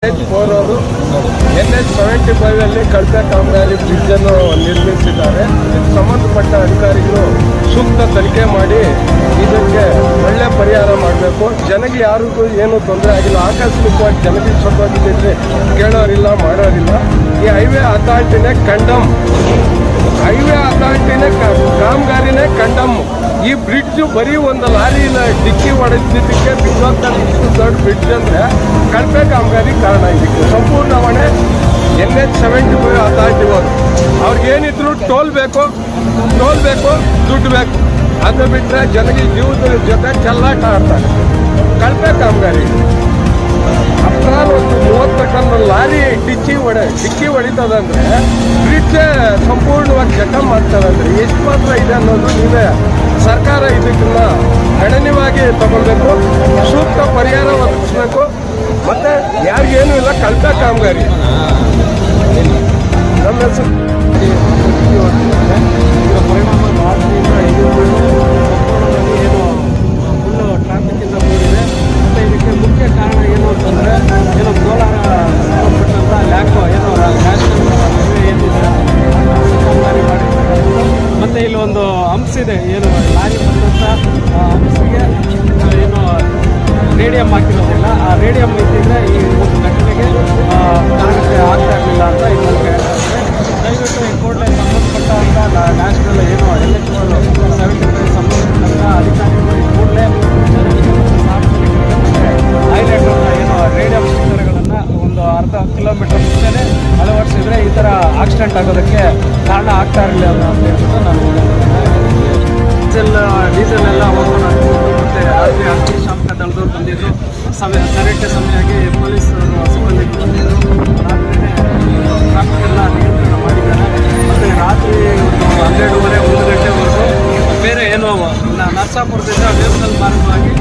NH4 ಅವರು NH75 ಅಲ್ಲಿ ಕಳಪೆ ಕಾಮಗಾರಿ ಬ್ರಿಡ್ಜ್ ಅನ್ನು ನಿರ್ಮಿಸಿದ್ದಾರೆ. ಇದಕ್ಕೆ ಸಂಬಂಧಪಟ್ಟ ಅಧಿಕಾರಿಗಳು ಸೂಕ್ತ ತನಿಖೆ ಮಾಡಿ ಇದಕ್ಕೆ ಒಳ್ಳೆ ಪರಿಹಾರ ಮಾಡಬೇಕು. ಜನಗೆ ಯಾರಿಗೂ ಏನು ತೊಂದರೆ ಆಗಿಲ್ಲ. ಆಕಸ್ಮಿಕವಾಗಿ ಜನರಿಗೆ ಸತ್ತೋಗಿದ್ದರೆ ಕೇಳೋರಿಲ್ಲ, ಮಾಡೋರಿಲ್ಲ. ಈ ಹೈವೇ ಅಥಾರಿಟಿನೇ ಕಂಡಮ್, ಕಾಮಗಾರಿನೇ ಕಂಡಮ್. ಈ ಬ್ರಿಡ್ಜ್ ಬರೀ ಒಂದು ಲಾರಿನ ಡಿಕ್ಕಿ ಹೊಡೆದಿದ್ದಕ್ಕೆ ಬಿದ್ದೋಗ್ತಾ ಇಷ್ಟು ದೊಡ್ಡ ಬ್ರಿಡ್ಜ್ ಅಂದರೆ ಕಳಪೆ ಕಾಮಗಾರಿ ಕಾರಣ. ಇದಕ್ಕೆ ಸಂಪೂರ್ಣ ಹೊಣೆ NH75 ಅಥಾರಿಟಿ ಅವರು. ಅವ್ರಿಗೇನಿದ್ರು ಟೋಲ್ ಬೇಕು, ದುಡ್ಡು ಬೇಕು. ಅದು ಬಿಟ್ಟರೆ ಜನಗೆ ಜೀವದ ಜೊತೆ ಚೆಲ್ಲಾಟ ಆಡ್ತಾರೆ. ಕಳಪೆ ಕಾಮಗಾರಿ ಅಪ್ರಾಲ್ ಒಂದು 30 ಟನ್ ಲಾರಿ ಡಿಕ್ಕಿ ಹೊಡಿತದಂದ್ರೆ ಬ್ರಿಡ್ಜ್ ಸಂಪೂರ್ಣವಾಗಿ ಜಖಮ್ ಆಗ್ತದಂದ್ರೆ ಎಷ್ಟು ಮಾತ್ರ ಇದೆ ಅನ್ನೋದು ನೀವೇ ಸರ್ಕಾರ ಇದನ್ನ ಗಣನೀಯವಾಗಿ ತಗೊಳ್ಬೇಕು. ಸೂಕ್ತ ಪರಿಹಾರ ಒದಗಿಸ್ಬೇಕು. ಮತ್ತೆ ಯಾರಿಗೇನು ಇಲ್ಲ, ಕಳಪೆ ಕಾಮಗಾರಿ. ನಮ್ಮ ಹೆಸರು ಪರಿಣಾಮ ರಾತ್ರಿಯಿಂದ ಏನು ಫುಲ್ಲು ಟ್ರಾಫಿಕ್ ಇಂದ ಕೂಡಿದೆ. ಮತ್ತು ಇದಕ್ಕೆ ಮುಖ್ಯ ಕಾರಣ ಏನು ಅಂತಂದರೆ ಕೋಲಾರ ಸಂಬಂಧಪಟ್ಟಂಥ ಲ್ಯಾಕೋ ನ್ಯಾಷನಲ್ ಹೈವೇ ಏನಿದೆ ಕಾಮಗಾರಿ ಮಾಡಿರ್ತಾರೆ. ಮತ್ತು ಇಲ್ಲಿ ಒಂದು ಹಂಪ್ಸ್ ಇದೆ, ಲಾರಿ ಬಂದಂಥ ಹಂಪ್ಸಿಗೆ ರೇಡಿಯಂ ಹಾಕಿರೋದಿಲ್ಲ. ಆ ರೇಡಿಯಂ ಇದ್ದಿದ್ರೆ ಈ ಒಂದು ಘಟನೆಗೆ ಕಾರಣಕ್ಕೆ ಆಗ್ತಾ ಇರಲಿಲ್ಲ ಅಂತ ಇನ್ನೊಂದು ಹೇಳ್ತಾರೆ. ದಯವಿಟ್ಟು ಈ ಕೂಡಲೇ ಸಂಬಂಧಪಟ್ಟಂಥ ನ್ಯಾಷನಲ್ NH75 ಸಂಬಂಧಪಟ್ಟಂಥ ಅಧಿಕಾರಿಗಳು ಈ ಕೂಡಲೇ ಸಾರ್ವಜನಿಕರಿಗೆ ರೇಡಿಯಂ ಸ್ಟಿಕ್ಕರ್ಗಳನ್ನು ಒಂದು ಅರ್ಧ ಕಿಲೋಮೀಟರ್ ಮುಂಚೆನೇ ಅಳವಡಿಸಿದ್ರೆ ಈ ಥರ ಆಕ್ಸಿಡೆಂಟ್ ಆಗೋದಕ್ಕೆ ಕಾರಣ ಆಗ್ತಾ ಇರಲಿಲ್ಲ ಅಂತ ಹೇಳ್ಬಿಟ್ಟು ನಾನು ಡೀಸೆಲ್ ಎಲ್ಲ ಹೋಗೋಣ ಮತ್ತು ಅಗ್ನಿಶಾಮಕ ದಳದವ್ರು ಬಂದಿದ್ದು. ಕರೆಕ್ಟ್ ಸಮಯವಾಗಿ ಪೊಲೀಸರು ಸಿಬ್ಬಂದಿ ಬಂದಿದ್ದು. ರಾತ್ರಿನೇ ಟ್ರಾಫಿಕ್ ಎಲ್ಲ ನಿಯಂತ್ರಣ ಮಾಡಿದ್ದಾರೆ. ಮತ್ತು ರಾತ್ರಿ ಒಂದು 12:30 1 ಗಂಟೆವರೆಗೂ ಬೇರೆ ನರಸಾಪುರದಿಂದ ವೇಮನಲ್ ಮಾರ್ಗವಾಗಿ